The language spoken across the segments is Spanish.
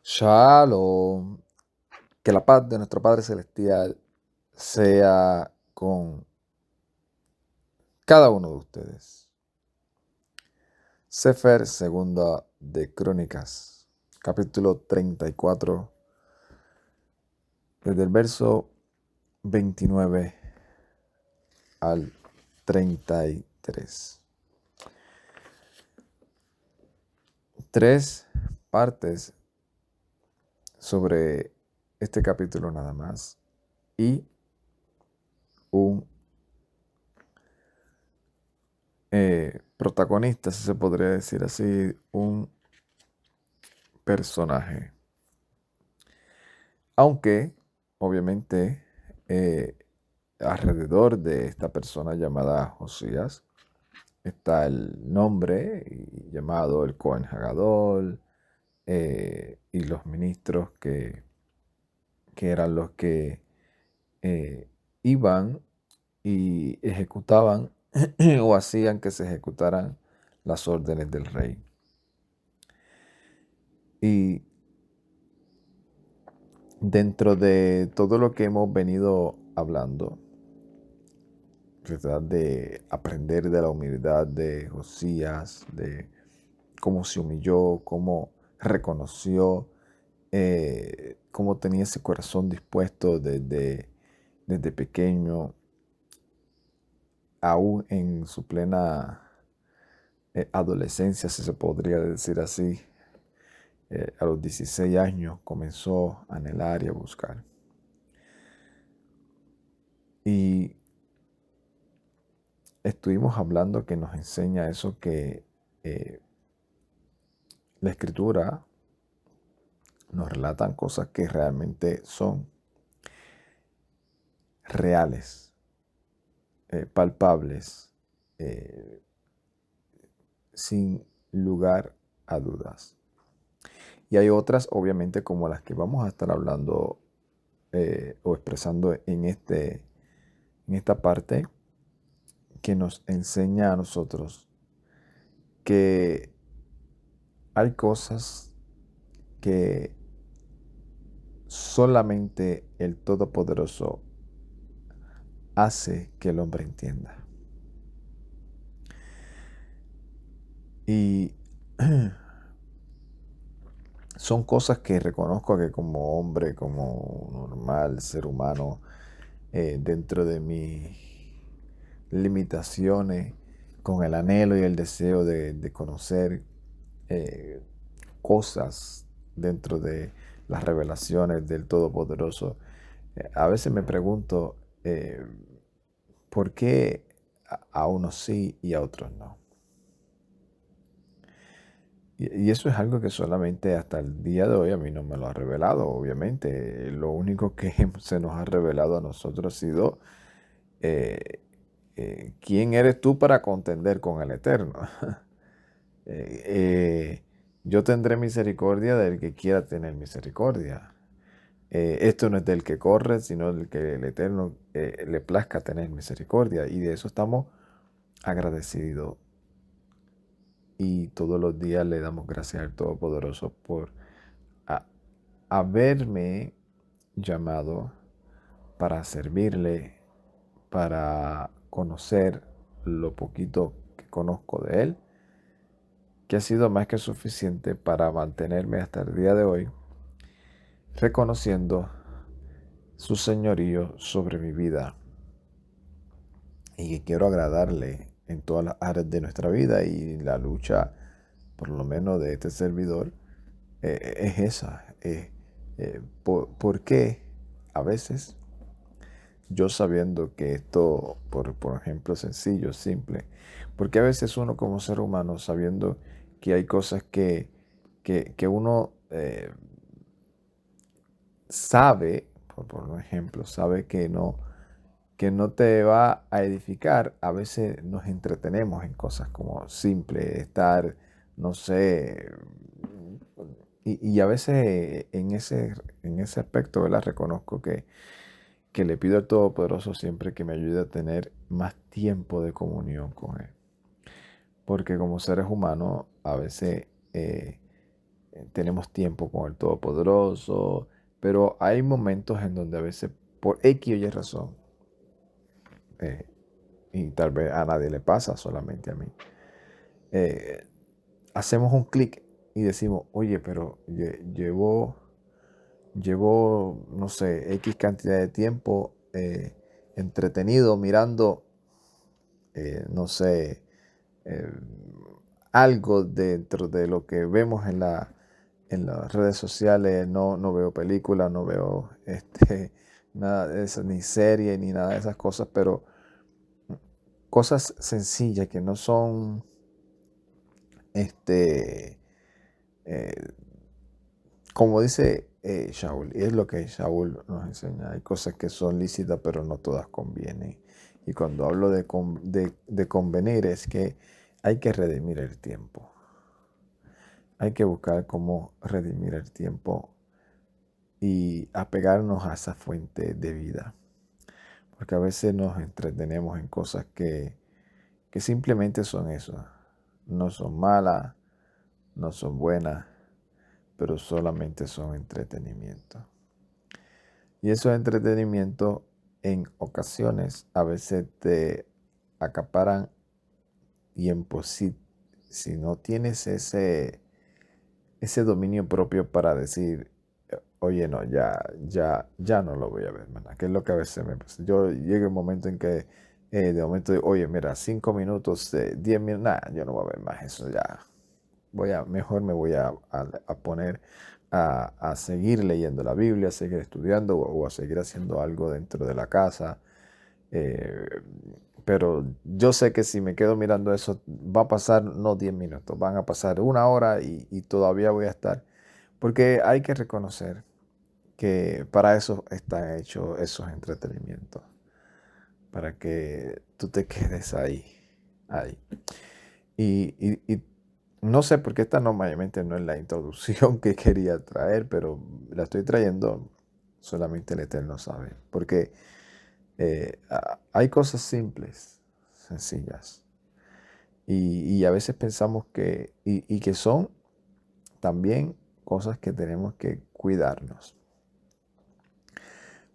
Shalom. Que la paz de nuestro Padre Celestial sea con cada uno de ustedes. Sefer Segunda de Crónicas, capítulo 34, desde el verso 29 al 33. Tres partes sobre este capítulo nada más y un protagonista, si se podría decir así, un personaje. Aunque, obviamente, alrededor de esta persona llamada Josías está el nombre llamado el Cohen Hagadol, y los ministros que eran los que iban y ejecutaban o hacían que se ejecutaran las órdenes del rey. Y dentro de todo lo que hemos venido hablando, tratar de aprender de la humildad de Josías, de cómo se humilló, cómo reconoció, cómo tenía ese corazón dispuesto desde pequeño, aún en su plena adolescencia, si se podría decir así. A los 16 años comenzó a anhelar y a buscar. Y estuvimos hablando que nos enseña eso, que la escritura nos relatan cosas que realmente son reales, palpables, sin lugar a dudas. Y hay otras, obviamente, como las que vamos a estar hablando o expresando en esta parte, que nos enseña a nosotros que hay cosas que solamente el Todopoderoso hace que el hombre entienda. Y son cosas que reconozco que como hombre, como normal ser humano, dentro de mis limitaciones, con el anhelo y el deseo de conocer cosas dentro de las revelaciones del Todopoderoso, a veces me pregunto por qué a unos sí y a otros no. Y eso es algo que solamente hasta el día de hoy a mí no me lo ha revelado, obviamente. Lo único que se nos ha revelado a nosotros ha sido eh, quién eres tú para contender con el Eterno. Eh, eh, yo tendré misericordia del que quiera tener misericordia. Esto no es del que corre, sino del que el Eterno le plazca tener misericordia. Y de eso estamos agradecidos. Y todos los días le damos gracias al Todopoderoso por haberme llamado para servirle, para conocer lo poquito que conozco de Él, que ha sido más que suficiente para mantenerme hasta el día de hoy, reconociendo su señorío sobre mi vida y que quiero agradarle en todas las áreas de nuestra vida. Y la lucha, por lo menos de este servidor, es esa. ¿Por qué a veces yo, sabiendo que esto, por ejemplo, sencillo, simple, porque a veces uno como ser humano, sabiendo que hay cosas que uno sabe, por un ejemplo, sabe que no te va a edificar, a veces nos entretenemos en cosas como simple, estar, no sé, y a veces en ese aspecto, ¿verdad? Reconozco que le pido al Todopoderoso siempre que me ayude a tener más tiempo de comunión con Él. Porque como seres humanos, a veces tenemos tiempo con el Todopoderoso, pero hay momentos en donde a veces por X o Y razón, eh, y tal vez a nadie le pasa, solamente a mí, eh, hacemos un clic y decimos, oye, pero llevo, no sé, X cantidad de tiempo entretenido mirando, no sé, eh, algo dentro de lo que vemos en las redes sociales. No veo películas, no veo nada de eso, ni serie, ni nada de esas cosas, pero cosas sencillas que no son, este, eh, como dice Shaul, y es lo que Shaul nos enseña, hay cosas que son lícitas, pero no todas convienen. Y cuando hablo de convenir, es que hay que redimir el tiempo. Hay que buscar cómo redimir el tiempo y apegarnos a esa fuente de vida. Porque a veces nos entretenemos en cosas que simplemente son eso. No son malas, no son buenas, pero solamente son entretenimiento. Y esos entretenimientos en ocasiones a veces te acaparan tiempo. Si no tienes ese dominio propio para decir, oye, no, ya no lo voy a ver, ¿verdad? Que es lo que a veces me pasa. Yo llego un momento en que de momento digo, oye, mira, 5 minutos, 10 minutos, nada, yo no voy a ver más eso, ya. Mejor me voy a poner a seguir leyendo la Biblia, a seguir estudiando o a seguir haciendo algo dentro de la casa. Eh, pero yo sé que si me quedo mirando eso, va a pasar no 10 minutos, van a pasar 1 hora y todavía voy a estar. Porque hay que reconocer que para eso están hechos esos entretenimientos, para que tú te quedes ahí. Y no sé por qué esta normalmente no es la introducción que quería traer, pero la estoy trayendo, solamente el Eterno sabe. Porque hay cosas simples, sencillas, y a veces pensamos y que son también cosas que tenemos que cuidarnos.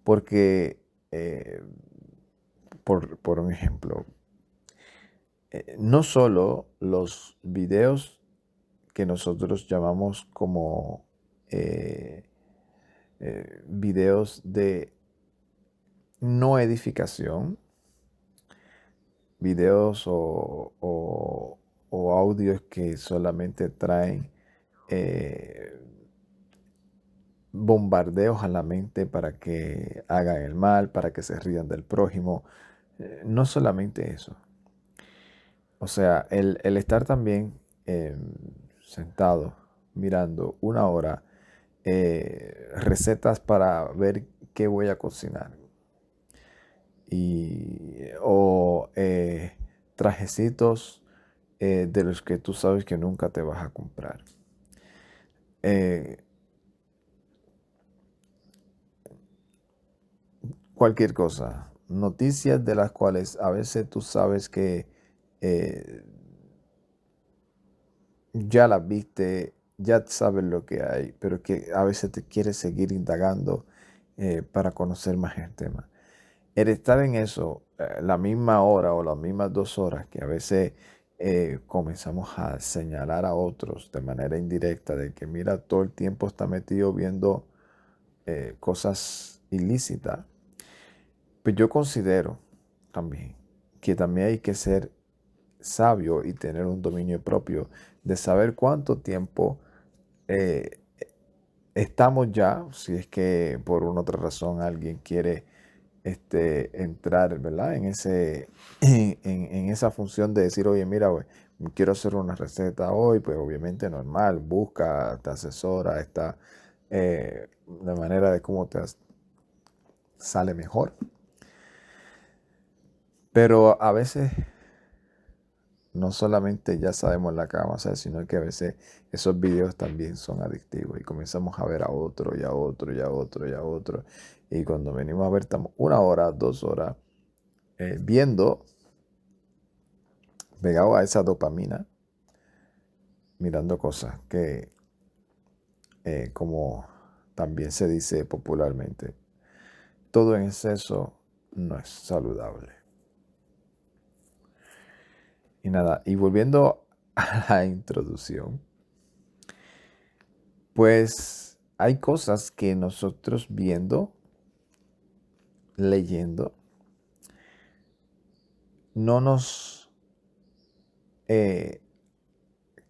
Porque, por un ejemplo, no solo los videos que nosotros llamamos como eh, videos de no edificación, videos o audios que solamente traen eh, bombardeos a la mente para que hagan el mal, para que se rían del prójimo. No solamente eso. O sea, el estar también sentado mirando 1 hora recetas para ver qué voy a cocinar o trajecitos de los que tú sabes que nunca te vas a comprar. Eh, Cualquier cosa, noticias de las cuales a veces tú sabes que eh, ya las viste, ya sabes lo que hay, pero que a veces te quieres seguir indagando para conocer más el tema. El estar en eso, la misma hora o las mismas 2 horas que a veces comenzamos a señalar a otros de manera indirecta de que mira, todo el tiempo está metido viendo cosas ilícitas. Pues yo considero también que también hay que ser sabio y tener un dominio propio de saber cuánto tiempo eh, estamos ya, si es que por una otra razón alguien quiere entrar, ¿verdad? En esa función de decir, oye, mira, güey, quiero hacer una receta hoy, pues obviamente normal, busca, te asesora, está de manera de cómo sale mejor. Pero a veces no solamente ya sabemos la que vamos a hacer, sino que a veces esos videos también son adictivos y comenzamos a ver a otro y a otro y a otro y a otro. Y cuando venimos a ver, estamos 1 hora, 2 horas viendo, pegado a esa dopamina, mirando cosas que como también se dice popularmente, todo en exceso no es saludable. Y nada, y volviendo a la introducción, pues hay cosas que nosotros viendo, leyendo, no nos eh,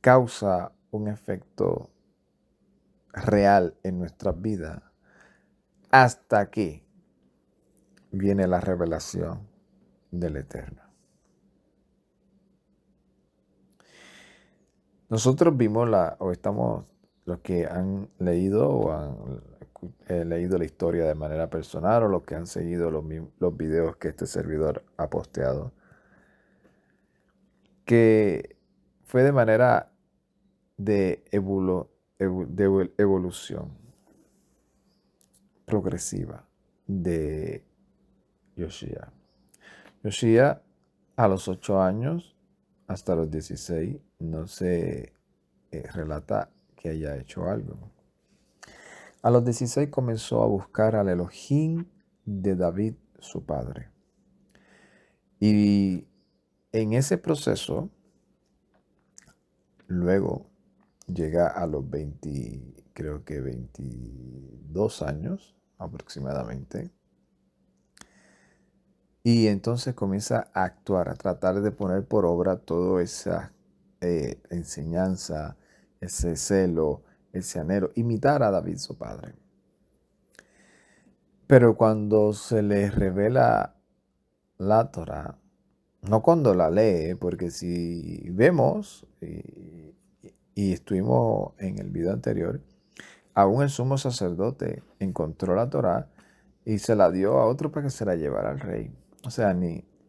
causa un efecto real en nuestra vida hasta que viene la revelación del Eterno. Nosotros vimos los que han leído o han leído la historia de manera personal o los que han seguido los videos que este servidor ha posteado, que fue de manera de evolución progresiva de Yoshia. Yoshia a los 8 años hasta los 16 no se relata que haya hecho algo. A los 16 comenzó a buscar al Elohim de David, su padre. Y en ese proceso, luego llega a los 20, creo que 22 años aproximadamente. Y entonces comienza a actuar, a tratar de poner por obra toda esa enseñanza, ese celo, ese anhelo, imitar a David su padre. Pero cuando se le revela la Torah, no cuando la lee, porque si vemos, y estuvimos en el video anterior, aún el sumo sacerdote encontró la Torah y se la dio a otro para que se la llevara al rey. O sea,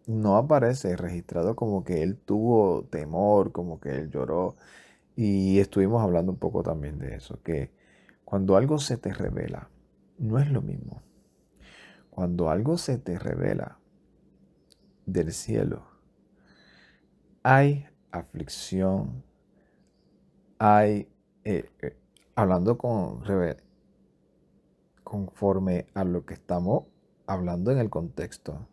no aparece registrado como que él tuvo temor, como que él lloró. Y estuvimos hablando un poco también de eso, que cuando algo se te revela, no es lo mismo. Cuando algo se te revela del cielo, hay aflicción, hay, hablando conforme a lo que estamos hablando en el contexto,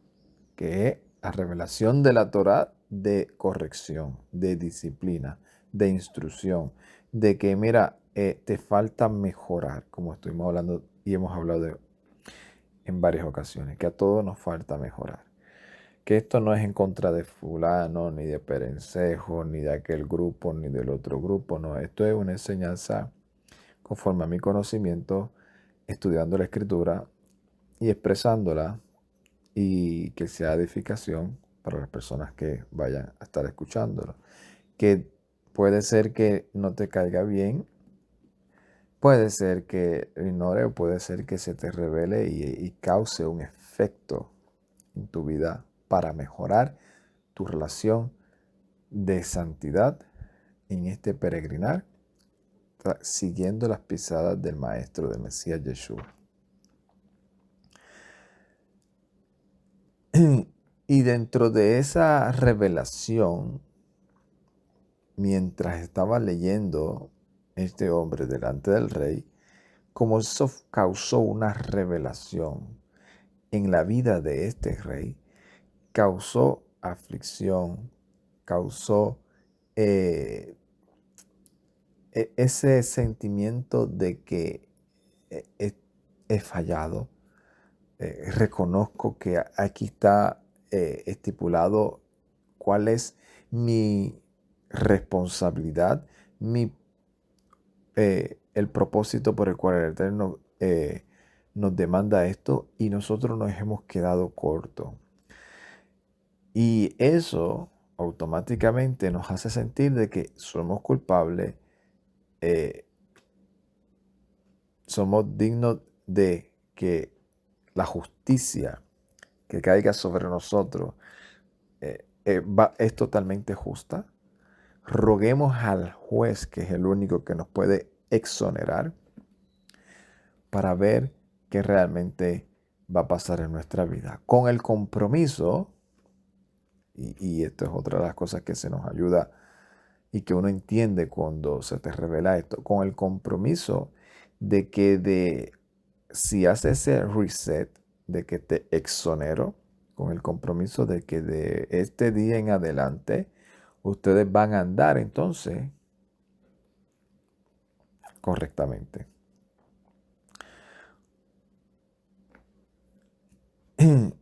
que es la revelación de la Torah de corrección, de disciplina, de instrucción, de que mira, te falta mejorar, como estuvimos hablando y hemos hablado en varias ocasiones, que a todos nos falta mejorar. Que esto no es en contra de fulano, ni de perencejo, ni de aquel grupo, ni del otro grupo, no. Esto es una enseñanza conforme a mi conocimiento, estudiando la escritura y expresándola y que sea edificación para las personas que vayan a estar escuchándolo. Que puede ser que no te caiga bien, puede ser que ignore o puede ser que se te revele y cause un efecto en tu vida para mejorar tu relación de santidad en este peregrinar, siguiendo las pisadas del Maestro, del Mesías Yeshua. Y dentro de esa revelación, mientras estaba leyendo este hombre delante del rey, como eso causó una revelación en la vida de este rey, causó aflicción, causó ese sentimiento de que he fallado. Reconozco que aquí está estipulado cuál es mi responsabilidad, el propósito por el cual el Eterno nos demanda esto y nosotros nos hemos quedado cortos. Y eso automáticamente nos hace sentir de que somos culpables, somos dignos de que la justicia que caiga sobre nosotros es totalmente justa. Roguemos al juez, que es el único que nos puede exonerar, para ver qué realmente va a pasar en nuestra vida. Con el compromiso, y esto es otra de las cosas que se nos ayuda y que uno entiende cuando se te revela esto, con el compromiso de que si haces ese reset, de que te exonero con el compromiso de que de este día en adelante ustedes van a andar entonces correctamente.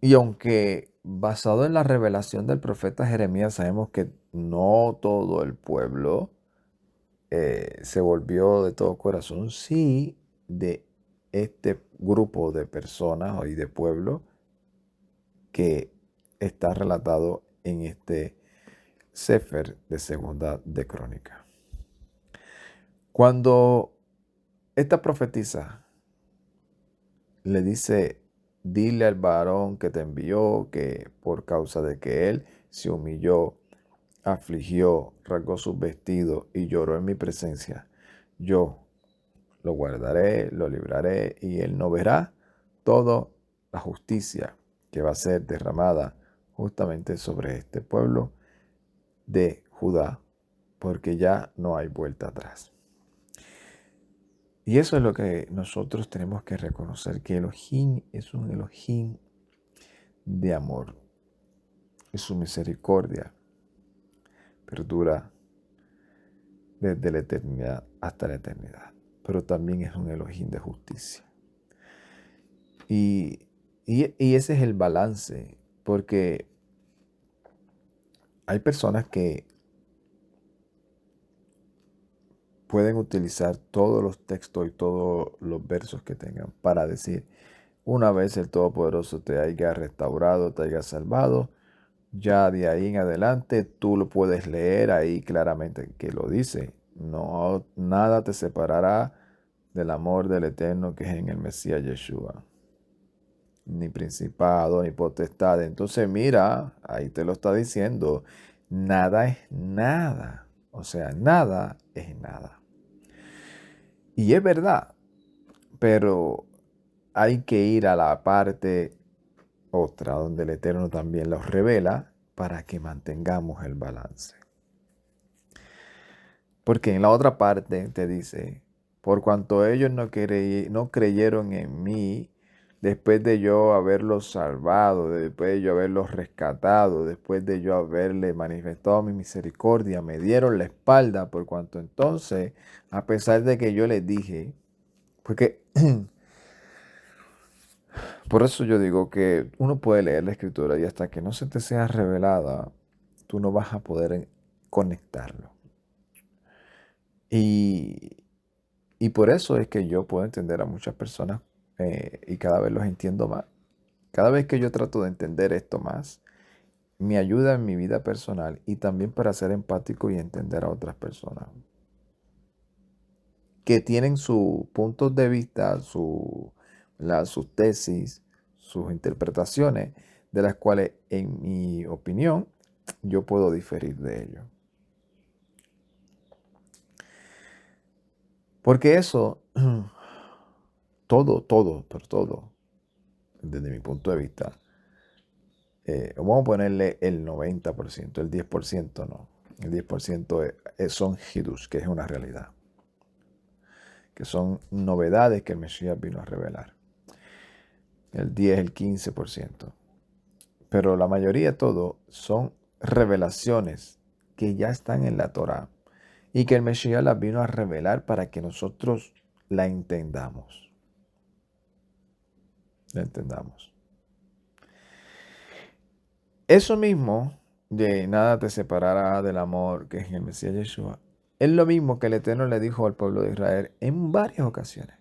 Y aunque basado en la revelación del profeta Jeremías sabemos que no todo el pueblo se volvió de todo corazón, sí de este grupo de personas y de pueblo que está relatado en este Sefer de Segunda de Crónica. Cuando esta profetisa le dice, dile al varón que te envió que por causa de que él se humilló, afligió, rasgó sus vestidos y lloró en mi presencia, yo lo guardaré, lo libraré y él no verá toda la justicia que va a ser derramada justamente sobre este pueblo de Judá, porque ya no hay vuelta atrás. Y eso es lo que nosotros tenemos que reconocer, que Elohim es un Elohim de amor y su misericordia perdura desde la eternidad hasta la eternidad, pero también es un Elohim de justicia. Y ese es el balance, porque hay personas que pueden utilizar todos los textos y todos los versos que tengan para decir, una vez el Todopoderoso te haya restaurado, te haya salvado, ya de ahí en adelante tú lo puedes leer ahí claramente que lo dice. No, nada te separará del amor del Eterno que es en el Mesías Yeshua. Ni principado, ni potestad. Entonces mira, ahí te lo está diciendo. Nada es nada. O sea, nada es nada. Y es verdad, pero hay que ir a la parte otra donde el Eterno también los revela para que mantengamos el balance. Porque en la otra parte te dice, por cuanto ellos no creyeron en mí, después de yo haberlos salvado, después de yo haberlos rescatado, después de yo haberle manifestado mi misericordia, me dieron la espalda, por cuanto entonces, a pesar de que yo les dije, porque por eso yo digo que uno puede leer la escritura y hasta que no se te sea revelada, tú no vas a poder conectarlo. Y, y por eso es que yo puedo entender a muchas personas y cada vez los entiendo más. Cada vez que yo trato de entender esto más, me ayuda en mi vida personal y también para ser empático y entender a otras personas que tienen sus puntos de vista, sus tesis, sus interpretaciones, de las cuales, en mi opinión, yo puedo diferir de ello. Porque eso, todo, desde mi punto de vista, vamos a ponerle el 90%, el 10% no. El 10% son Hidush, que es una realidad, que son novedades que el Mesías vino a revelar. El 10, el 15%. Pero la mayoría de todo son revelaciones que ya están en la Torá y que el Mesías las vino a revelar para que nosotros la entendamos. La entendamos. Eso mismo, de nada te separará del amor que es en el Mesías Yeshua, es lo mismo que el Eterno le dijo al pueblo de Israel en varias ocasiones.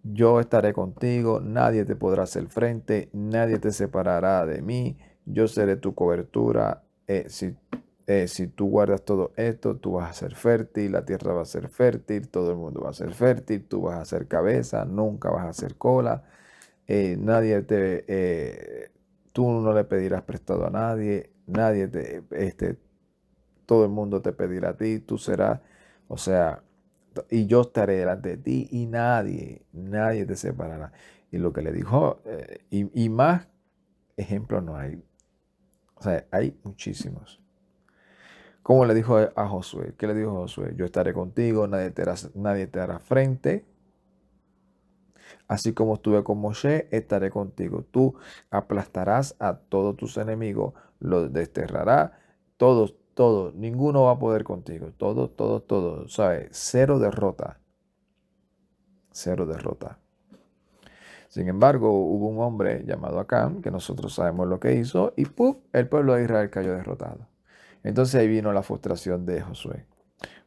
Yo estaré contigo, nadie te podrá hacer frente, nadie te separará de mí, yo seré tu cobertura. Si tú guardas todo esto, tú vas a ser fértil, la tierra va a ser fértil, todo el mundo va a ser fértil, tú vas a ser cabeza, nunca vas a ser cola. Tú no le pedirás prestado a nadie, todo el mundo te pedirá a ti, tú serás, o sea, y yo estaré delante de ti y nadie te separará. Y lo que le dijo, y más ejemplos no hay, o sea, hay muchísimos. ¿Cómo le dijo a Josué? ¿Qué le dijo Josué? Yo estaré contigo, nadie te hará frente. Así como estuve con Moshe, estaré contigo. Tú aplastarás a todos tus enemigos, los desterrarás, todos, todos, ninguno va a poder contigo. Todos, todos, todos. ¿Sabes? Cero derrota. Cero derrota. Sin embargo, hubo un hombre llamado Acán, que nosotros sabemos lo que hizo, y ¡pum! El pueblo de Israel cayó derrotado. Entonces ahí vino la frustración de Josué.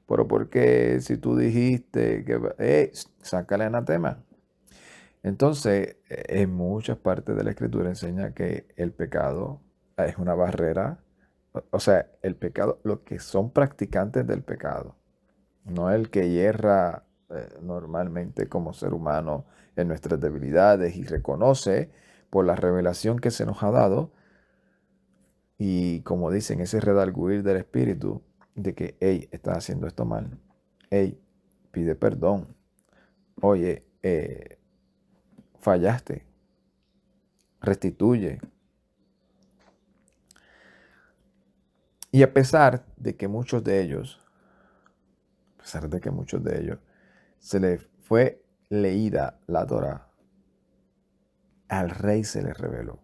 Pero ¿por qué si tú dijiste que, sácale anatema? Entonces, en muchas partes de la escritura enseña que el pecado es una barrera, o sea, el pecado, los que son practicantes del pecado, no el que hierra normalmente como ser humano en nuestras debilidades y reconoce por la revelación que se nos ha dado y como dicen, ese redarguir del espíritu de que, hey, estás haciendo esto mal, hey, pide perdón, oye, fallaste, restituye. Y a pesar de que muchos de ellos, a pesar de que muchos de ellos se les fue leída la Torá, al rey se les reveló.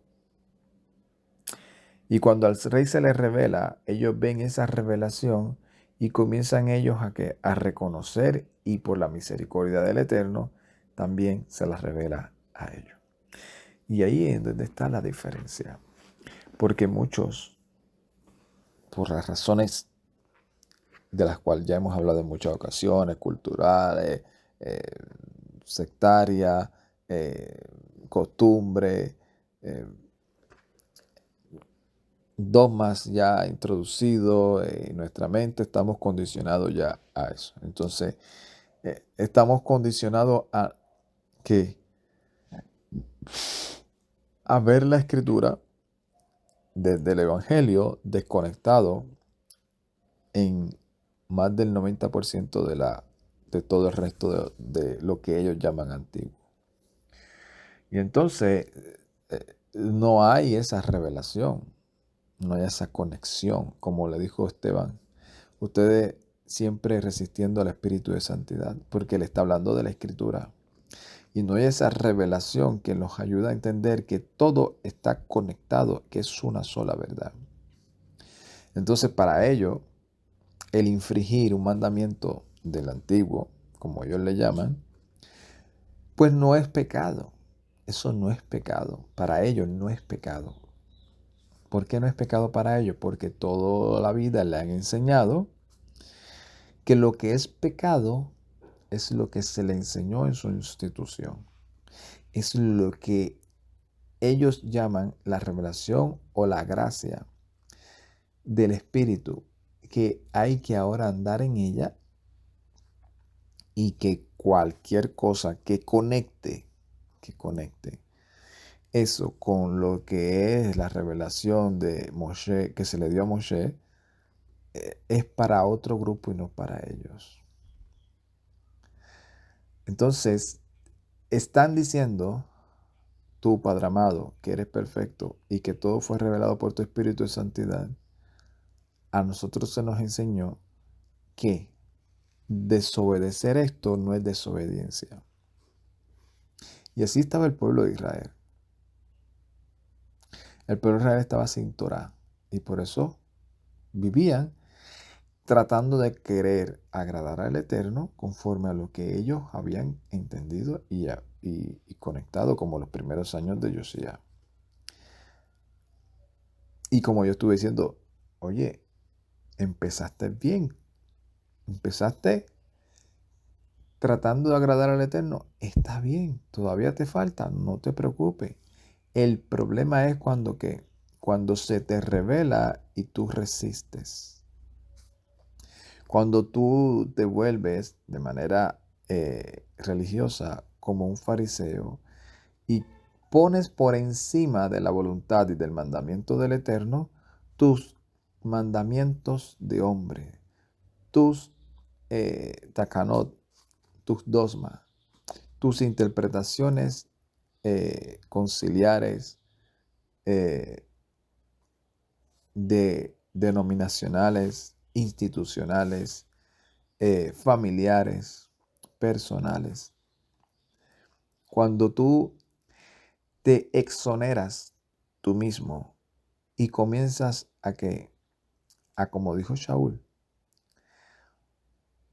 Y cuando al rey se les revela, ellos ven esa revelación y comienzan ellos a reconocer y por la misericordia del Eterno también se las revela a ellos. Y ahí es donde está la diferencia. Porque muchos, por las razones de las cuales ya hemos hablado en muchas ocasiones, culturales, eh, sectarias, costumbres, eh, dogmas ya introducidos en nuestra mente, estamos condicionados ya a eso. Entonces, estamos condicionados a que a ver la escritura desde el Evangelio desconectado en más del 90% de todo el resto de lo que ellos llaman antiguo. Y entonces no hay esa revelación, no hay esa conexión, como le dijo Esteban. Ustedes siempre resistiendo al Espíritu de Santidad, porque le está hablando de la Escritura. Y no hay esa revelación que nos ayuda a entender que todo está conectado, que es una sola verdad. Entonces, para ello, el infringir un mandamiento del antiguo, como ellos le llaman, pues no es pecado. Eso no es pecado. Para ellos no es pecado. ¿Por qué no es pecado para ellos? Porque toda la vida le han enseñado que lo que es pecado es lo que se le enseñó en su institución. Es lo que ellos llaman la revelación o la gracia del Espíritu, que hay que ahora andar en ella y que cualquier cosa que conecte eso con lo que es la revelación de Moshe, que se le dio a Moshe, es para otro grupo y no para ellos. Entonces, están diciendo, tú, Padre amado, que eres perfecto y que todo fue revelado por tu Espíritu de Santidad, a nosotros se nos enseñó que desobedecer esto no es desobediencia. Y así estaba el pueblo de Israel. El pueblo de Israel estaba sin Torah y por eso vivían tratando de querer agradar al Eterno conforme a lo que ellos habían entendido y conectado como los primeros años de Josías. Y como yo estuve diciendo, oye, empezaste bien, empezaste tratando de agradar al Eterno, está bien, todavía te falta, no te preocupes. El problema es cuando se te revela y tú resistes. Cuando tú te vuelves de manera religiosa como un fariseo y pones por encima de la voluntad y del mandamiento del Eterno tus mandamientos de hombre, tus takanot, tus dogmas, tus interpretaciones conciliares denominacionales institucionales, familiares, personales. Cuando tú te exoneras tú mismo y comienzas a como dijo Shaul,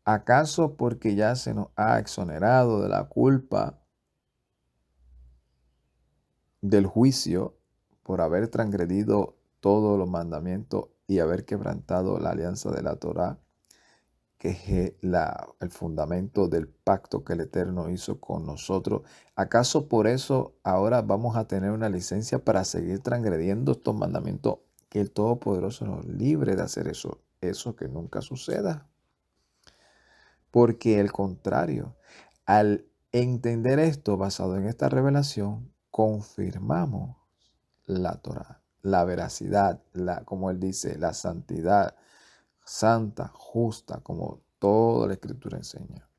¿acaso porque ya se nos ha exonerado de la culpa del juicio por haber transgredido todos los mandamientos y haber quebrantado la alianza de la Torá, que es el fundamento del pacto que el Eterno hizo con nosotros? ¿Acaso por eso ahora vamos a tener una licencia para seguir transgrediendo estos mandamientos? Que el Todopoderoso nos libre de hacer eso que nunca suceda. Porque el contrario, al entender esto basado en esta revelación, confirmamos la Torah, la veracidad, como él dice, la santidad, santa, justa, como toda la Escritura enseña.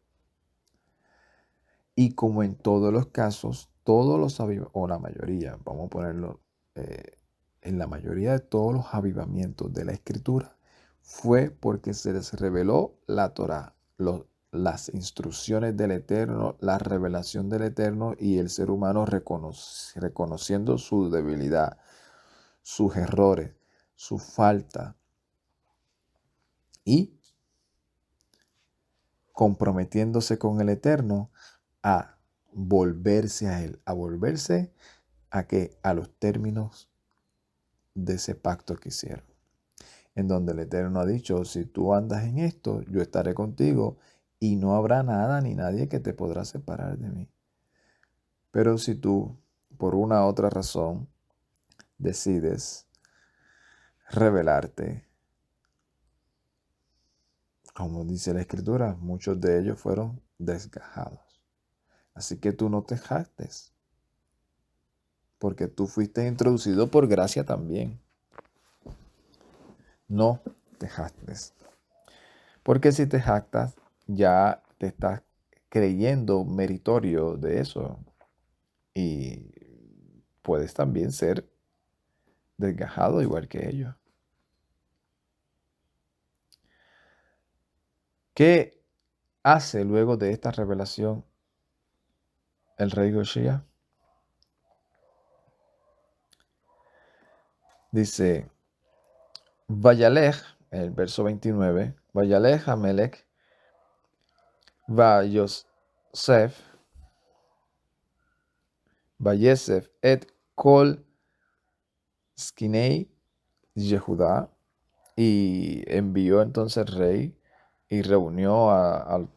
Y como en todos los casos, o la mayoría, vamos a ponerlo, en la mayoría de todos los avivamientos de la Escritura, fue porque se les reveló la Torah, las instrucciones del Eterno, la revelación del Eterno, y el ser humano reconociendo su debilidad, sus errores, su falta, y comprometiéndose con el Eterno a volverse a Él, a volverse a los términos de ese pacto que hicieron, en donde el Eterno ha dicho: si tú andas en esto, yo estaré contigo y no habrá nada ni nadie que te podrá separar de mí. Pero si tú, por una u otra razón, decides rebelarte, como dice la Escritura, muchos de ellos fueron desgajados. Así que tú no te jactes, porque tú fuiste introducido por gracia también. No te jactes. Porque si te jactas, ya te estás creyendo meritorio de eso. Y puedes también ser desgajado igual que ellos. ¿Qué hace luego de esta revelación el rey Joshua? Dice: Vayalej, el verso 29, Vayalej Amelech, Vayosef, Vayesef et kol skinei Yehudá, y envió entonces el rey y reunió a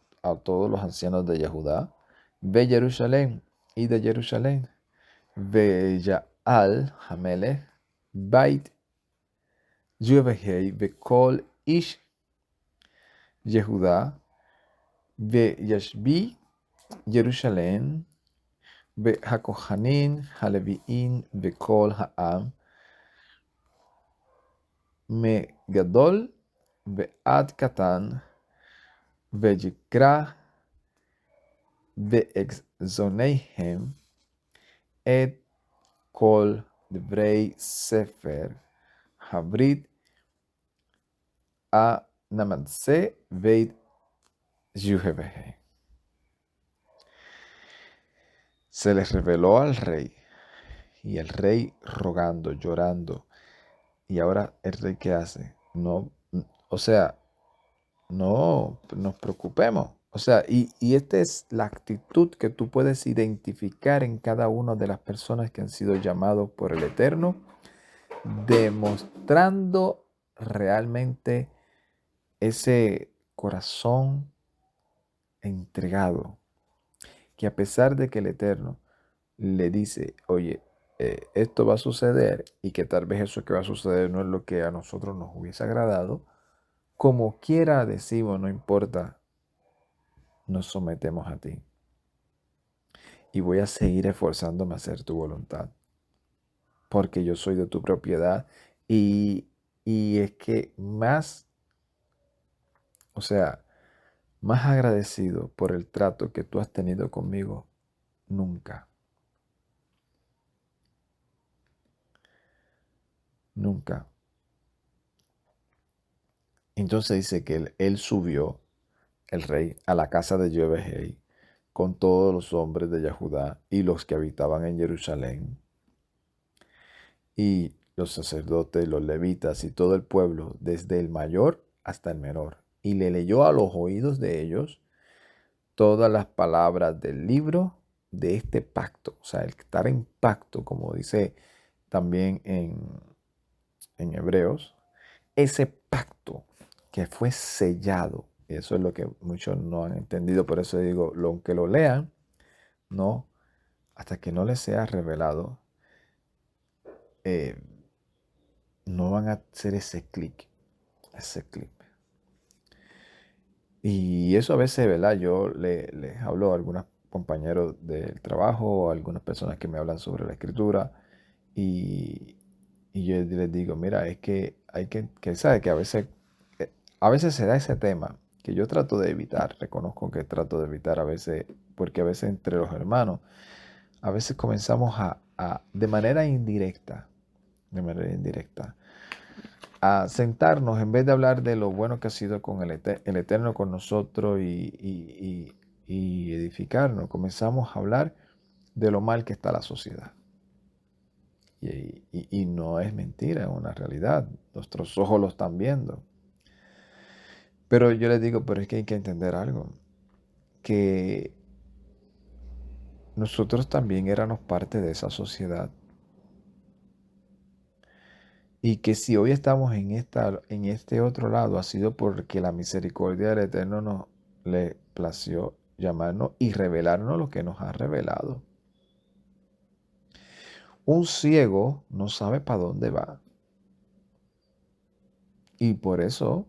todos los ancianos de Yehudá, ve Jerusalén, y de Jerusalén, ve Yaal Hamelech, Bait Yevehei, ve Kol Ish Yehudá, ve Yashbi Jerusalén, ve Hakohanin, Haleviin, ve Kol Ha'am, me Gadol, ve Ad Katan, ve Yikra, ve Exoneihem, et Kol Devrei Sefer Habrit a Namanse Veit Yuhebehe. Se les reveló al rey, y el rey rogando, llorando. Y ahora el rey, ¿qué hace? No, o sea, no nos preocupemos. O sea, y esta es la actitud que tú puedes identificar en cada una de las personas que han sido llamados por el Eterno, demostrando realmente ese corazón entregado, que a pesar de que el Eterno le dice: oye, esto va a suceder, y que tal vez eso que va a suceder no es lo que a nosotros nos hubiese agradado, como quiera decimos: no importa, nos sometemos a ti y voy a seguir esforzándome a hacer tu voluntad, porque yo soy de tu propiedad. Y es que más, o sea, más agradecido por el trato que tú has tenido conmigo, nunca, nunca. Entonces dice que él subió, el rey, a la casa de Jebehei con todos los hombres de Judá y los que habitaban en Jerusalén, y los sacerdotes, los levitas y todo el pueblo, desde el mayor hasta el menor, y le leyó a los oídos de ellos todas las palabras del libro de este pacto. O sea, el estar en pacto, como dice también en Hebreos, ese pacto que fue sellado. Y eso es lo que muchos no han entendido. Por eso digo, aunque lo lean, no, hasta que no les sea revelado, eh, no van a hacer ese clic, ese clic. Y eso a veces, ¿verdad? Yo les hablo a algunos compañeros del trabajo, a algunas personas que me hablan sobre la escritura, y, y yo les digo, mira, es que hay que sabe que a veces se da ese tema que yo trato de evitar, reconozco que trato de evitar a veces, porque a veces entre los hermanos, a veces comenzamos de manera indirecta, a sentarnos en vez de hablar de lo bueno que ha sido con el Eterno con nosotros y edificarnos, comenzamos a hablar de lo mal que está la sociedad. Y no es mentira, es una realidad. Nuestros ojos lo están viendo. Pero yo les digo, pero es que hay que entender algo, que nosotros también éramos parte de esa sociedad. Y que si hoy estamos en este otro lado, ha sido porque la misericordia del Eterno nos le plació llamarnos y revelarnos lo que nos ha revelado. Un ciego no sabe para dónde va. Y por eso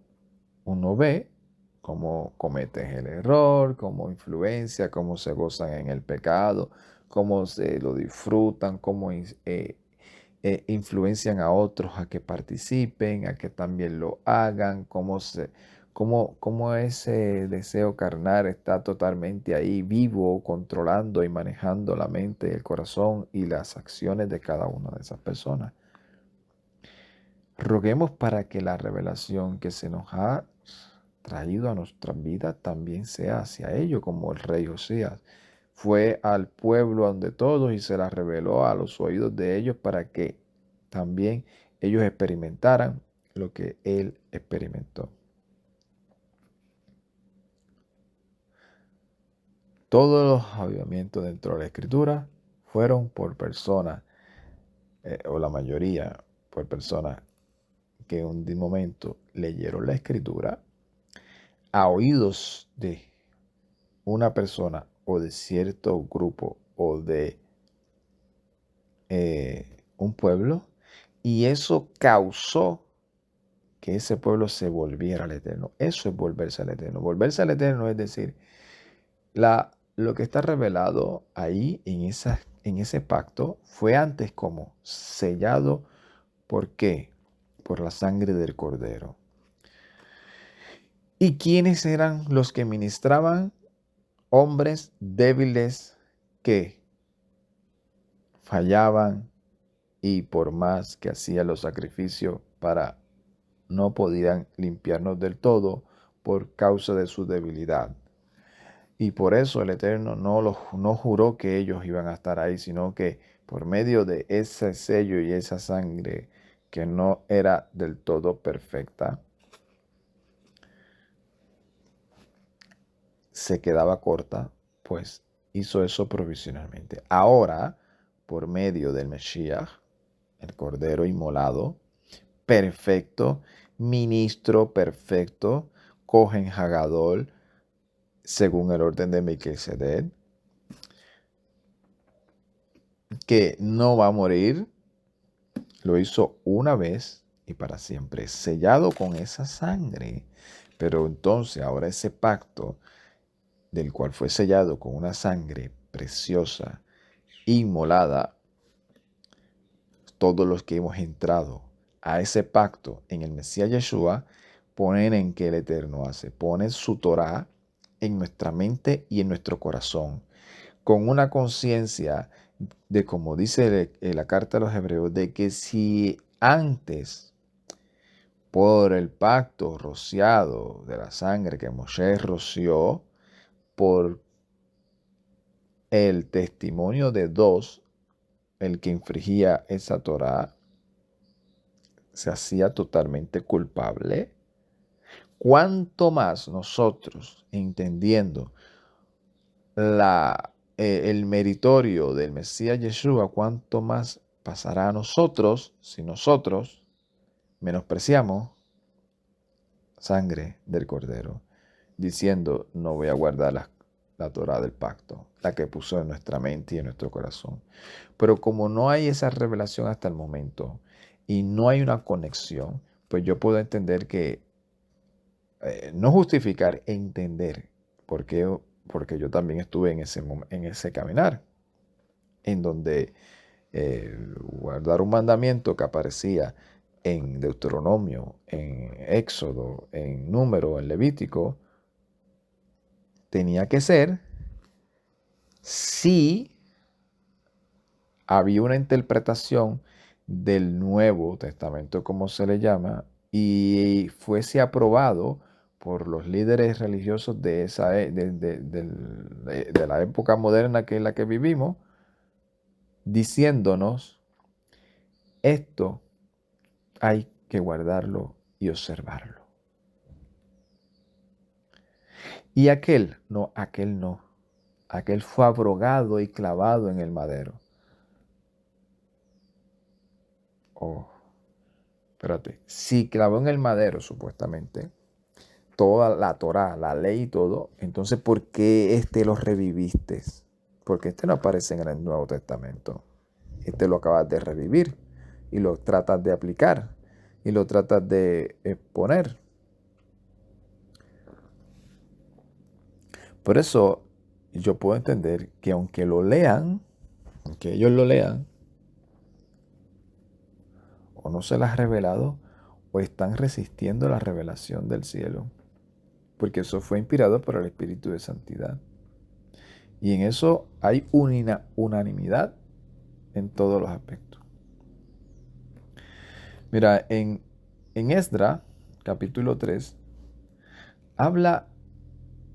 uno ve cómo cometen el error, cómo influencia, cómo se gozan en el pecado, cómo se lo disfrutan, cómo influencian a otros a que participen, a que también lo hagan, cómo ese deseo carnal está totalmente ahí vivo, controlando y manejando la mente, el corazón y las acciones de cada una de esas personas. Roguemos para que la revelación que se nos ha traído a nuestras vidas también sea hacia ellos, como el rey Josías. Fue al pueblo ante todos y se la reveló a los oídos de ellos para que también ellos experimentaran lo que él experimentó. Todos los avivamientos dentro de la escritura fueron por personas, o la mayoría por personas que en un momento leyeron la escritura a oídos de una persona o de cierto grupo o de un pueblo, y eso causó que ese pueblo se volviera al Eterno. Eso es volverse al Eterno. Volverse al Eterno es decir, lo que está revelado ahí en ese pacto fue antes como sellado. ¿Por qué? Por la sangre del Cordero. ¿Y quiénes eran los que ministraban? Hombres débiles que fallaban y por más que hacían los sacrificios no podían limpiarnos del todo por causa de su debilidad. Y por eso el Eterno no juró que ellos iban a estar ahí, sino que por medio de ese sello y esa sangre que no era del todo perfecta, se quedaba corta, pues hizo eso provisionalmente. Ahora, por medio del Mesías, el Cordero inmolado, perfecto, ministro perfecto, Cohen Hagadol, según el orden de Melquisedec, que no va a morir, lo hizo una vez y para siempre, sellado con esa sangre. Pero entonces ahora ese pacto, del cual fue sellado con una sangre preciosa, inmolada, todos los que hemos entrado a ese pacto en el Mesías Yeshua, ponen en que el Eterno hace, pone su Torah en nuestra mente y en nuestro corazón, con una conciencia de, como dice la carta a los Hebreos, de que si antes por el pacto rociado de la sangre que Moshe roció, por el testimonio de dos, el que infringía esa Torá se hacía totalmente culpable. Cuanto más nosotros, entendiendo el meritorio del Mesías Yeshua, cuanto más pasará a nosotros si nosotros menospreciamos sangre del Cordero, diciendo, no voy a guardar la Torá del pacto, la que puso en nuestra mente y en nuestro corazón. Pero como no hay esa revelación hasta el momento y no hay una conexión, pues yo puedo entender que, no justificar, entender, porque yo también estuve en ese caminar, en donde guardar un mandamiento que aparecía en Deuteronomio, en Éxodo, en Número, en Levítico, tenía que ser si había una interpretación del Nuevo Testamento, como se le llama, y fuese aprobado por los líderes religiosos de la época moderna que es la que vivimos, diciéndonos, esto hay que guardarlo y observarlo. Y aquel no. Aquel fue abrogado y clavado en el madero. Oh, espérate. Si clavó en el madero, supuestamente, toda la Torá, la ley y todo, entonces, ¿por qué lo reviviste? Porque no aparece en el Nuevo Testamento. Lo acabas de revivir y lo tratas de aplicar y lo tratas de exponer. Por eso yo puedo entender que aunque ellos lo lean, o no se las ha revelado, o están resistiendo la revelación del cielo, porque eso fue inspirado por el Espíritu de Santidad. Y en eso hay unanimidad en todos los aspectos. Mira, en Esdra, capítulo 3, habla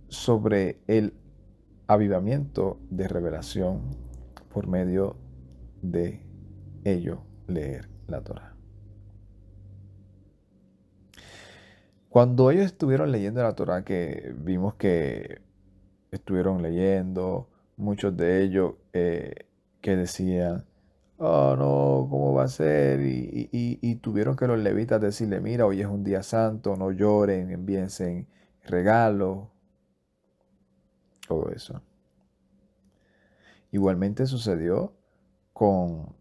sobre el avivamiento de revelación por medio de ello leer la Torá. Cuando ellos estuvieron leyendo la Torá, que vimos que estuvieron leyendo, muchos de ellos que decían, oh no, ¿cómo va a ser? Y tuvieron que los levitas decirle, mira, hoy es un día santo, no lloren, envíense regalos, todo eso. Igualmente sucedió con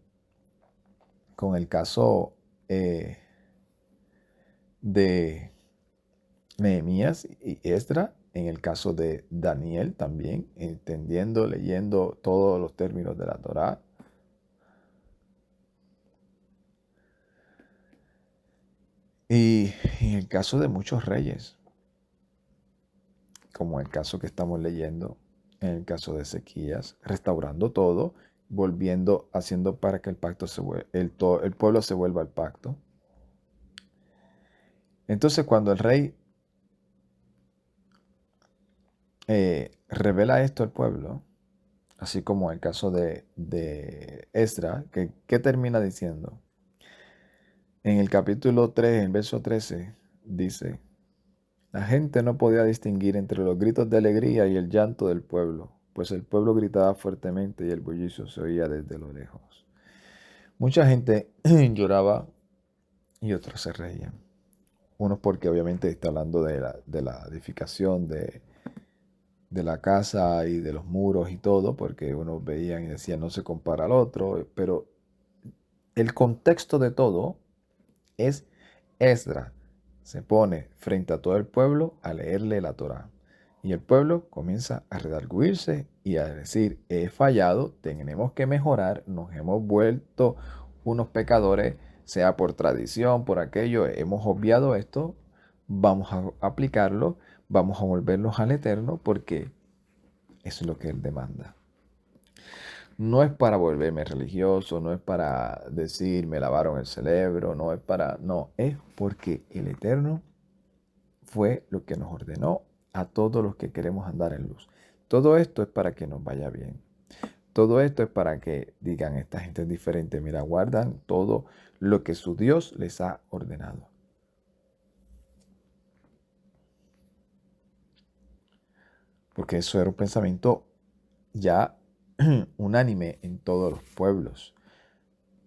el caso de Nehemías y Esdra, en el caso de Daniel también, entendiendo, leyendo todos los términos de la Torá. Y en el caso de muchos reyes, como el caso que estamos leyendo, en el caso de Ezequías, restaurando todo, volviendo, haciendo para que el pacto el pueblo se vuelva al pacto. Entonces, cuando el rey revela esto al pueblo, así como el caso de Esdra, ¿qué termina diciendo? En el capítulo 3, en el verso 13, dice, la gente no podía distinguir entre los gritos de alegría y el llanto del pueblo, pues el pueblo gritaba fuertemente y el bullicio se oía desde lo lejos. Mucha gente lloraba y otros se reían. Unos porque obviamente está hablando de la edificación de la casa y de los muros y todo, porque unos veían y decían no se compara al otro, pero el contexto de todo es Esdra se pone frente a todo el pueblo a leerle la Torá. Y el pueblo comienza a redarguirse y a decir, he fallado, tenemos que mejorar, nos hemos vuelto unos pecadores, sea por tradición, por aquello, hemos obviado esto, vamos a aplicarlo, vamos a volvernos al Eterno porque eso es lo que Él demanda. No es para volverme religioso, no es para decir me lavaron el cerebro, no es para, no, es porque el Eterno fue lo que nos ordenó a todos los que queremos andar en luz. Todo esto es para que nos vaya bien. Todo esto es para que digan, esta gente es diferente, mira, guardan todo lo que su Dios les ha ordenado. Porque eso era un pensamiento ya unánime en todos los pueblos.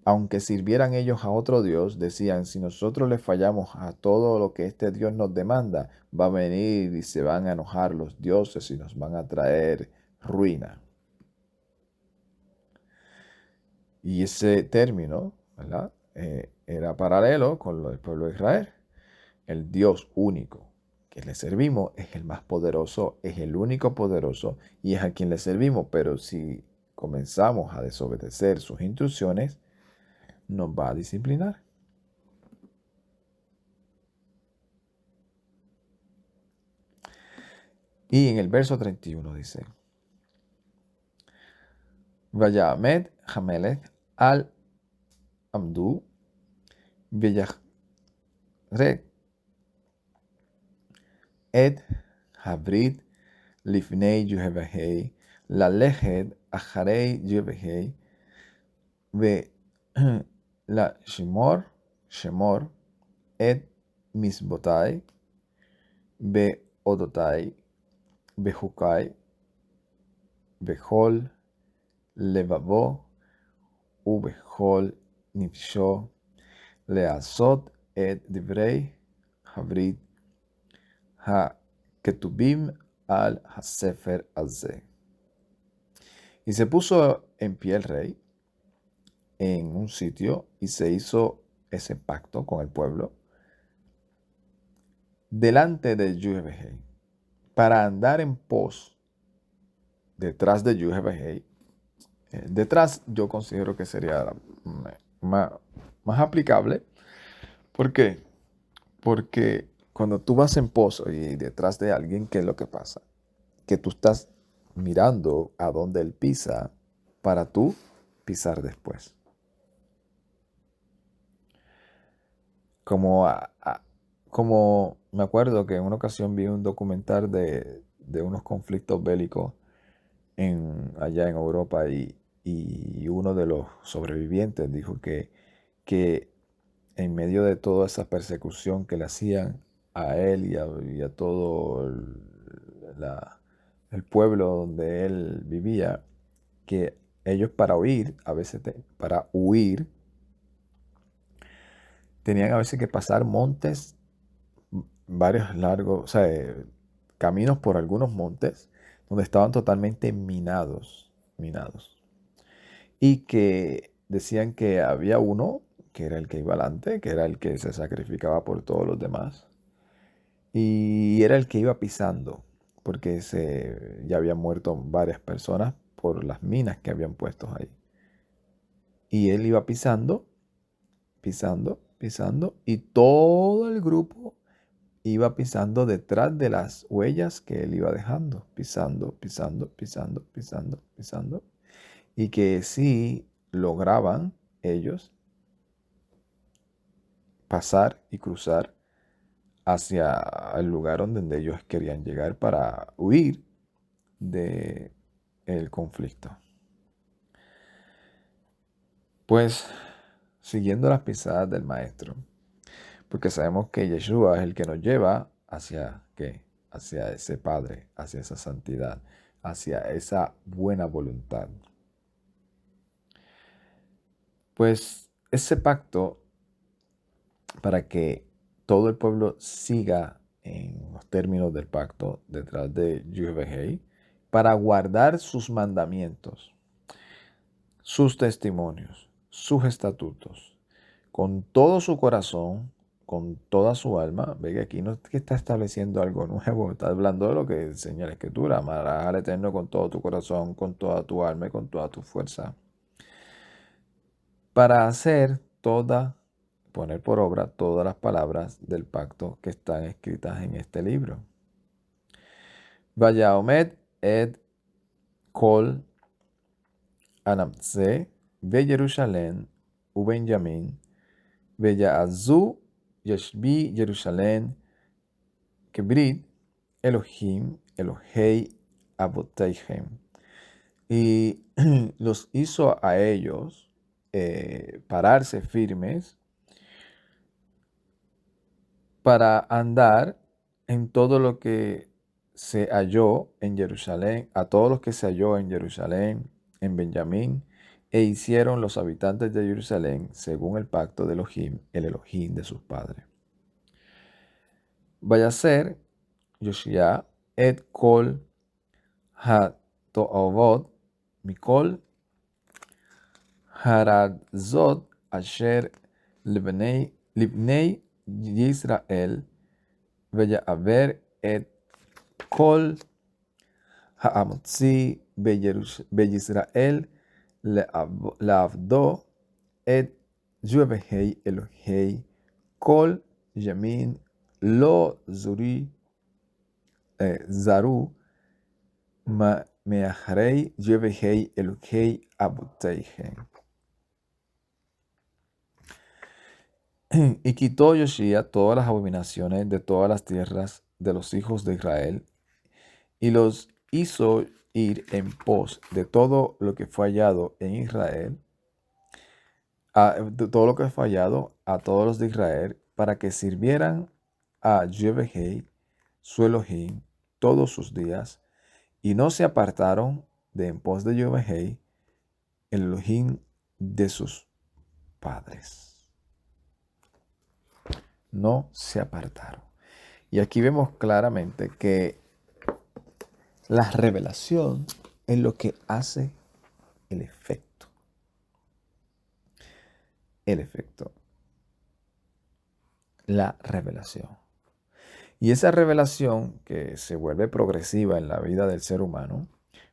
Aunque sirvieran ellos a otro Dios, decían, si nosotros le fallamos a todo lo que este Dios nos demanda, va a venir y se van a enojar los dioses y nos van a traer ruina. Y ese término, ¿verdad? Era paralelo con lo del pueblo de Israel. El Dios único que le servimos es el más poderoso, es el único poderoso y es a quien le servimos. Pero si comenzamos a desobedecer sus instrucciones, nos va a disciplinar. Y en el verso 31 dice, Vayamed Hamelech al Amdu Veyachrek et Habrit Lifnei Yehevahei Lalejed Acharei Yehevahei Ve la Shemor et Misbotai Be Odotai Bejukai Behol Levavo Ubehol Nifsho Leazot et Divrei Habrit Ha-Ketubim al Hasefer Azeh. Y se puso en pie el rey en un sitio y se hizo ese pacto con el pueblo delante de Yahweh para andar en pos detrás de Yahweh. Detrás yo considero que sería más, más aplicable. ¿Por qué? Porque cuando tú vas en pos y detrás de alguien, ¿qué es lo que pasa? Que tú estás mirando a dónde él pisa para tú pisar después. Como, como me acuerdo que en una ocasión vi un documental de unos conflictos bélicos allá en Europa y uno de los sobrevivientes dijo que en medio de toda esa persecución que le hacían a él y a todo el pueblo donde él vivía, que ellos para huir, a veces para huir, tenían a veces que pasar montes, varios largos, o sea, caminos por algunos montes donde estaban totalmente minados. Y que decían que había uno que era el que iba adelante, que era el que se sacrificaba por todos los demás. Y era el que iba pisando, porque ya habían muerto varias personas por las minas que habían puesto ahí. Y él iba pisando, pisando, pisando, y todo el grupo iba pisando detrás de las huellas que él iba dejando, pisando, pisando, pisando, pisando, pisando. Y que sí lograban ellos pasar y cruzar hacia el lugar donde ellos querían llegar para huir de el conflicto. Pues siguiendo las pisadas del maestro, porque sabemos que Yeshua es el que nos lleva hacia ¿qué? Hacia ese Padre, hacia esa santidad, hacia esa buena voluntad. Pues ese pacto para que todo el pueblo siga en los términos del pacto detrás de Yahweh, para guardar sus mandamientos, sus testimonios, sus estatutos, con todo su corazón, con toda su alma. Ve que aquí no es que está estableciendo algo nuevo, está hablando de lo que enseña la Escritura. Amarás al Eterno con todo tu corazón, con toda tu alma y con toda tu fuerza. Para poner por obra todas las palabras del pacto que están escritas en este libro. Vayaomed et kol Anamtse, Ve Jerusalén, U Benjamín, Azu, Yeshbi Jerusalén, Kebrit, Elohim, Elohei Aboteihem. Y los hizo a ellos pararse firmes para andar en todo lo que se halló en Jerusalén, a todos los que se halló en Jerusalén, en Benjamín, e hicieron los habitantes de Jerusalén según el pacto de Elohim, el Elohim de sus padres. Vaya a ser Yoshia et kol ha-to'avot mikol haradzot asher libnei Yisrael ויעבר את כל האמצי בישראל לעבדו את ג'ובהי אלוהי כל ימין לא זרו מאחרי ג'ובהי אלוהי אבותיהם. Y quitó Yoshía todas las abominaciones de todas las tierras de los hijos de Israel, y los hizo ir en pos de todo lo que fue hallado en Israel, de todo lo que fue hallado a todos los de Israel, para que sirvieran a Jebehei, su Elohim, todos sus días, y no se apartaron de en pos de Jebehei, el Elohim de sus padres. No se apartaron. Y aquí vemos claramente que la revelación es lo que hace el efecto. El efecto. La revelación. Y esa revelación que se vuelve progresiva en la vida del ser humano,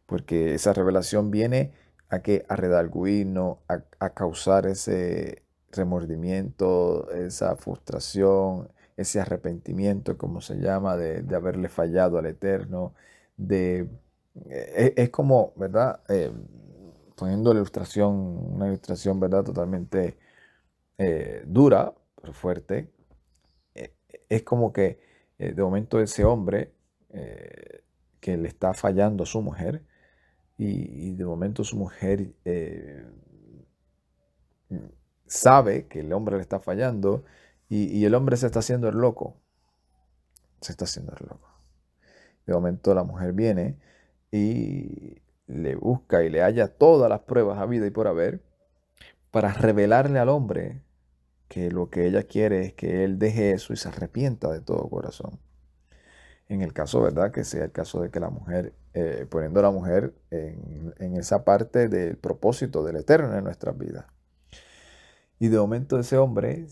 porque esa revelación viene a redarguirnos, a causar ese remordimiento, esa frustración, ese arrepentimiento, como se llama, de haberle fallado al Eterno, es como, ¿verdad? Poniendo una ilustración, ¿verdad? Totalmente dura, pero fuerte. Es como que de momento ese hombre que le está fallando a su mujer, y de momento su mujer sabe que el hombre le está fallando, y el hombre se está haciendo el loco. Se está haciendo el loco. De momento la mujer viene y le busca y le halla todas las pruebas habidas y por haber para revelarle al hombre que lo que ella quiere es que él deje eso y se arrepienta de todo corazón. En el caso, ¿verdad? Que sea el caso de que la mujer, poniendo a la mujer en esa parte del propósito del Eterno en nuestras vidas. Y de momento ese hombre,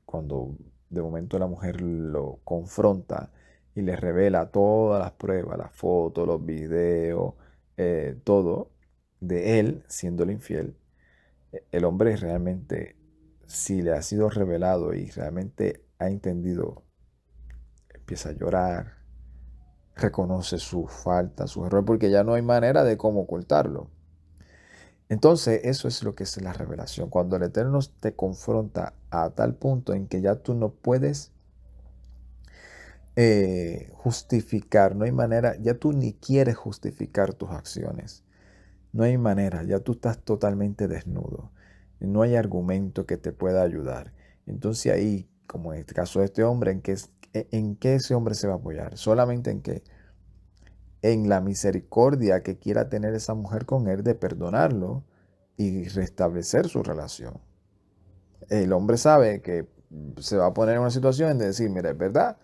cuando de momento la mujer lo confronta y le revela todas las pruebas, las fotos, los videos, todo de él siéndole infiel, el hombre realmente, si le ha sido revelado y realmente ha entendido, empieza a llorar, reconoce su falta, su error, porque ya no hay manera de cómo ocultarlo. Entonces, eso es lo que es la revelación. Cuando el Eterno te confronta a tal punto en que ya tú no puedes justificar, no hay manera, ya tú ni quieres justificar tus acciones. No hay manera, ya tú estás totalmente desnudo. No hay argumento que te pueda ayudar. Entonces ahí, como en este caso de este hombre, ¿en qué ese hombre se va a apoyar? Solamente en qué. En la misericordia que quiera tener esa mujer con él de perdonarlo y restablecer su relación. El hombre sabe que se va a poner en una situación de decir, mira, es verdad,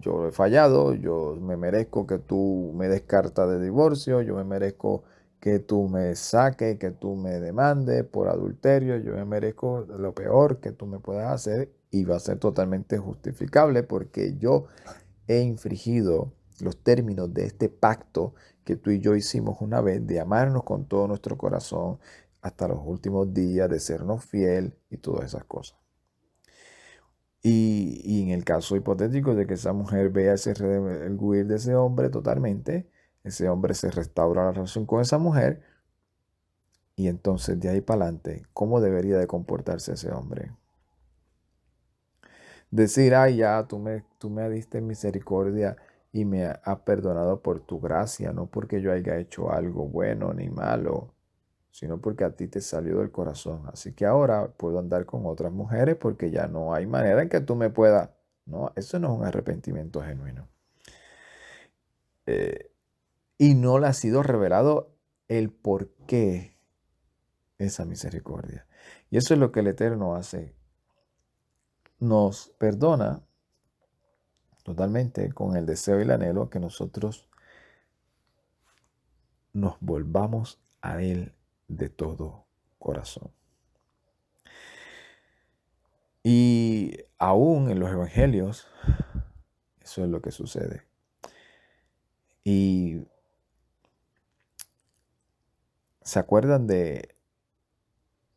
yo he fallado, yo me merezco que tú me des carta de divorcio, yo me merezco que tú me saques, que tú me demandes por adulterio, yo me merezco lo peor que tú me puedas hacer, y va a ser totalmente justificable porque yo he infringido los términos de este pacto que tú y yo hicimos una vez, de amarnos con todo nuestro corazón hasta los últimos días, de sernos fiel y todas esas cosas. Y en el caso hipotético de que esa mujer vea ese redarguir de ese hombre totalmente, Ese hombre se restaura la relación con esa mujer y entonces de ahí para adelante, ¿cómo debería de comportarse ese hombre? Decir, ay, ya, tú me diste misericordia y me has perdonado por tu gracia, no porque yo haya hecho algo bueno ni malo, sino porque a ti te salió del corazón. Así que ahora puedo andar con otras mujeres porque ya no hay manera en que tú me puedas. No, eso no es un arrepentimiento genuino. Eh, y no le ha sido revelado el por qué esa misericordia. Y eso es lo que el Eterno hace. Nos perdona totalmente con el deseo y el anhelo que nosotros nos volvamos a Él de todo corazón. Y aún en los evangelios, eso es lo que sucede. Y se acuerdan de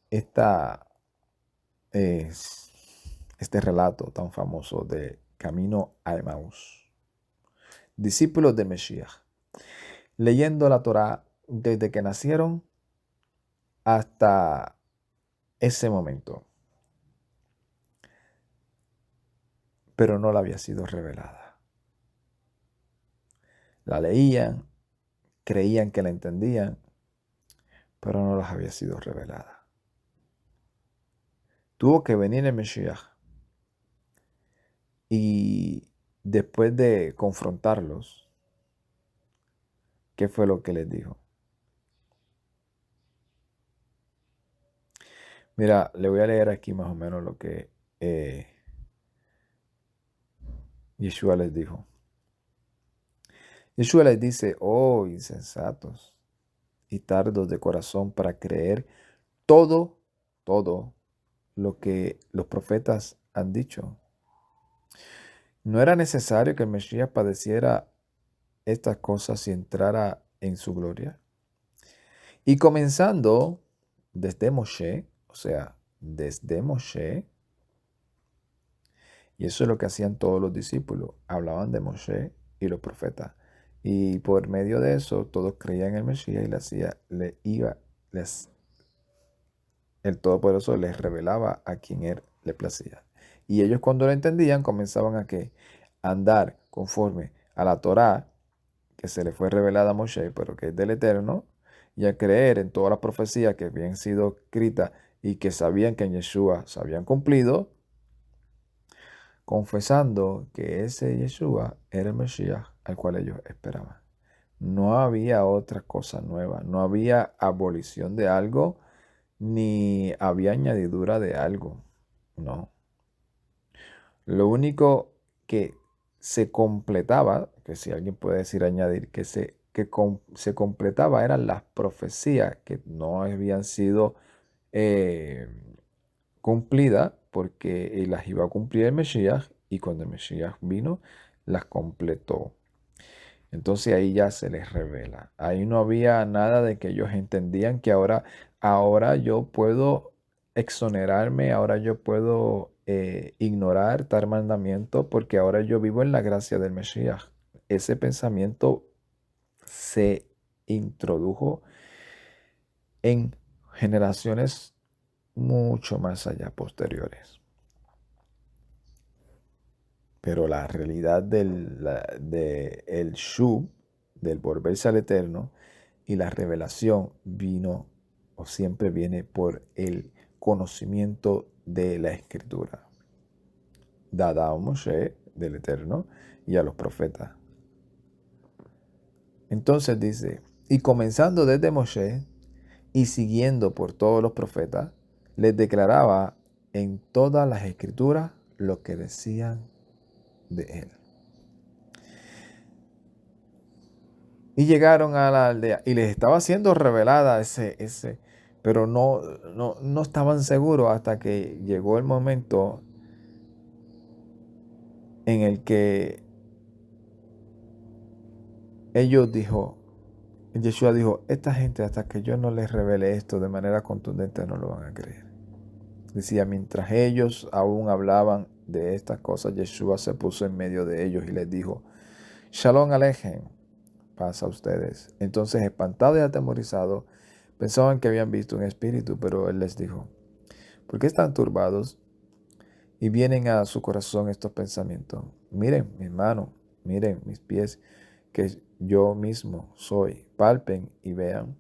esta, este relato tan famoso de Camino a Emaús. Discípulos de Mesías, leyendo la Torá desde que nacieron hasta ese momento, pero no la había sido revelada. La leían, creían que la entendían, pero no les había sido revelada. Tuvo que venir el Mesías y después de confrontarlos, ¿qué fue lo que les dijo? Mira, le voy a leer aquí más o menos lo que Yeshua les dijo. Yeshua les dice, oh insensatos y tardos de corazón para creer todo lo que los profetas han dicho. ¿No era necesario que el Mesías padeciera estas cosas y entrara en su gloria? Y comenzando desde Moshe, o sea, desde Moshe, y eso es lo que hacían todos los discípulos, hablaban de Moshe y los profetas. Y por medio de eso, todos creían en el Mesías y el Todopoderoso les revelaba a quien él le placía. Y ellos cuando lo entendían, comenzaban a andar conforme a la Torá que se le fue revelada a Moshe, pero que es del Eterno, y a creer en todas las profecías que habían sido escritas y que sabían que en Yeshua se habían cumplido, confesando que ese Yeshua era el Mesías al cual ellos esperaban. No había otra cosa nueva, no había abolición de algo, ni había añadidura de algo, no. Lo único que se completaba, que si alguien puede decir añadir, se completaba eran las profecías que no habían sido eh, cumplidas porque las iba a cumplir el Mesías y cuando el Mesías vino, las completó. Entonces ahí ya se les revela. Ahí no había nada de que ellos entendían que ahora yo puedo exonerarme, ahora yo puedo ignorar tal mandamiento porque ahora yo vivo en la gracia del Mesías. Ese pensamiento se introdujo en generaciones mucho más allá posteriores. Pero la realidad del Shu, del volverse al Eterno, y la revelación vino o siempre viene por el conocimiento de la Escritura, dada a Moshe del Eterno y a los profetas. Entonces dice, y comenzando desde Moshe y siguiendo por todos los profetas, les declaraba en todas las Escrituras lo que decían de él. Y llegaron a la aldea y les estaba siendo revelada pero no estaban seguros hasta que llegó el momento en el que Yeshua dijo, esta gente hasta que yo no les revele esto de manera contundente no lo van a creer. Decía, mientras ellos aún hablaban de estas cosas, Yeshua se puso en medio de ellos y les dijo, Shalom Alejem, paz a ustedes. Entonces, espantados y atemorizados, pensaban que habían visto un espíritu, pero él les dijo, ¿por qué están turbados y vienen a su corazón estos pensamientos? Miren mis manos, miren mis pies, que yo mismo soy. Palpen y vean.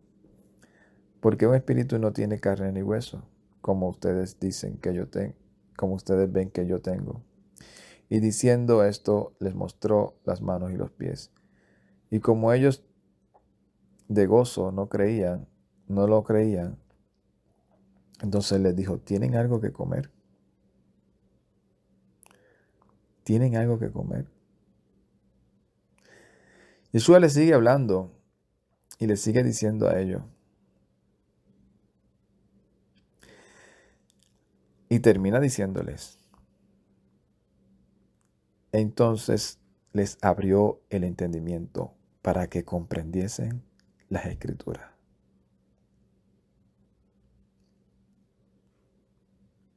Porque un espíritu no tiene carne ni hueso, como ustedes dicen que yo tengo, como ustedes ven que yo tengo. Y diciendo esto, les mostró las manos y los pies. Y como ellos de gozo no lo creían, entonces les dijo, ¿tienen algo que comer? ¿Tienen algo que comer? Jesús les sigue hablando y les sigue diciendo a ellos. Y termina diciéndoles, entonces les abrió el entendimiento para que comprendiesen las escrituras.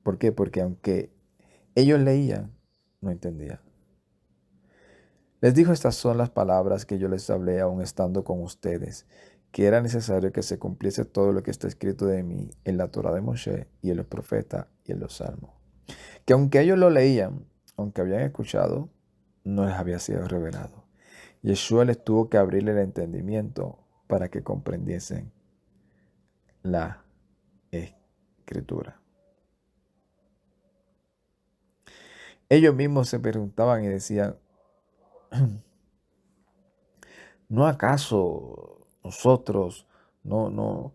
¿Por qué? Porque aunque ellos leían, no entendían. Les dijo, estas son las palabras que yo les hablé aún estando con ustedes, que era necesario que se cumpliese todo lo que está escrito de mí en la Torá de Moshe y en los profetas y en los salmos. Que aunque ellos lo leían, aunque habían escuchado, no les había sido revelado. Yeshua les tuvo que abrirle el entendimiento para que comprendiesen la escritura. Ellos mismos se preguntaban y decían, ¿no acaso nosotros no, no,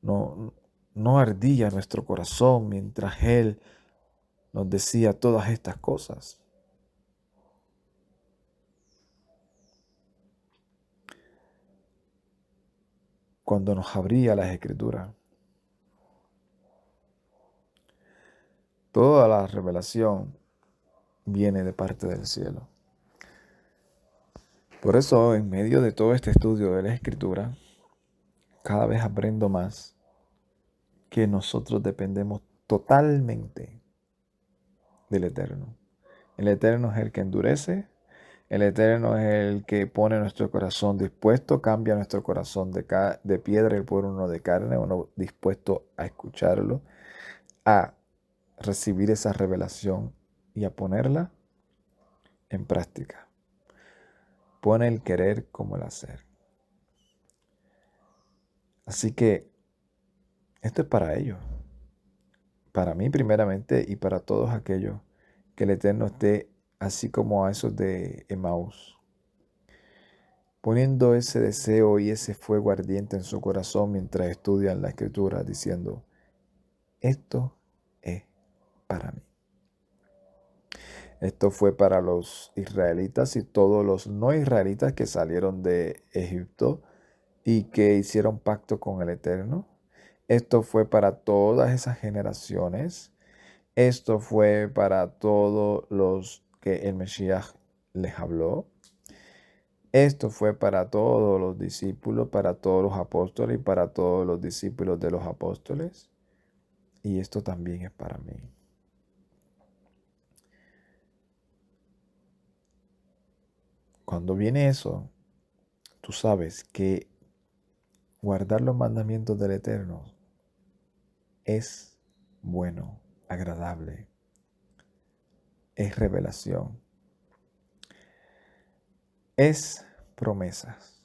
no, no ardía nuestro corazón mientras Él nos decía todas estas cosas? Cuando nos abría las escrituras. Toda la revelación viene de parte del cielo. Por eso, en medio de todo este estudio de la escritura, cada vez aprendo más que nosotros dependemos totalmente del Eterno. El Eterno es el que endurece, el Eterno es el que pone nuestro corazón dispuesto, cambia nuestro corazón de piedra y por uno de carne, uno dispuesto a escucharlo, a recibir esa revelación y a ponerla en práctica. Pone el querer como el hacer. Así que esto es para ellos, para mí primeramente y para todos aquellos que el Eterno esté así como a esos de Emaús, poniendo ese deseo y ese fuego ardiente en su corazón mientras estudian la Escritura, diciendo, esto es para mí. Esto fue para los israelitas y todos los no israelitas que salieron de Egipto y que hicieron pacto con el Eterno. Esto fue para todas esas generaciones. Esto fue para todos los que el Mesías les habló. Esto fue para todos los discípulos, para todos los apóstoles y para todos los discípulos de los apóstoles. Y esto también es para mí. Cuando viene eso, tú sabes que guardar los mandamientos del Eterno es bueno, agradable, es revelación, es promesas.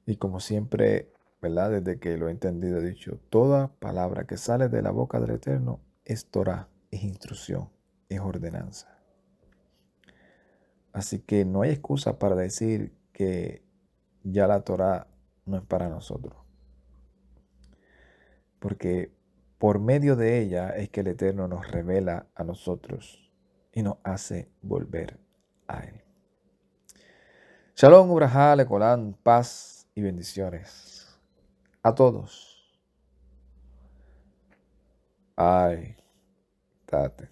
Y como siempre, ¿verdad? Desde que lo he entendido, he dicho, toda palabra que sale de la boca del Eterno es Torah, es instrucción, es ordenanza. Así que no hay excusa para decir que ya la Torah no es para nosotros. Porque por medio de ella es que el Eterno nos revela a nosotros y nos hace volver a Él. Shalom, Ubrajá, Lecolán, paz y bendiciones a todos. Ay, tate.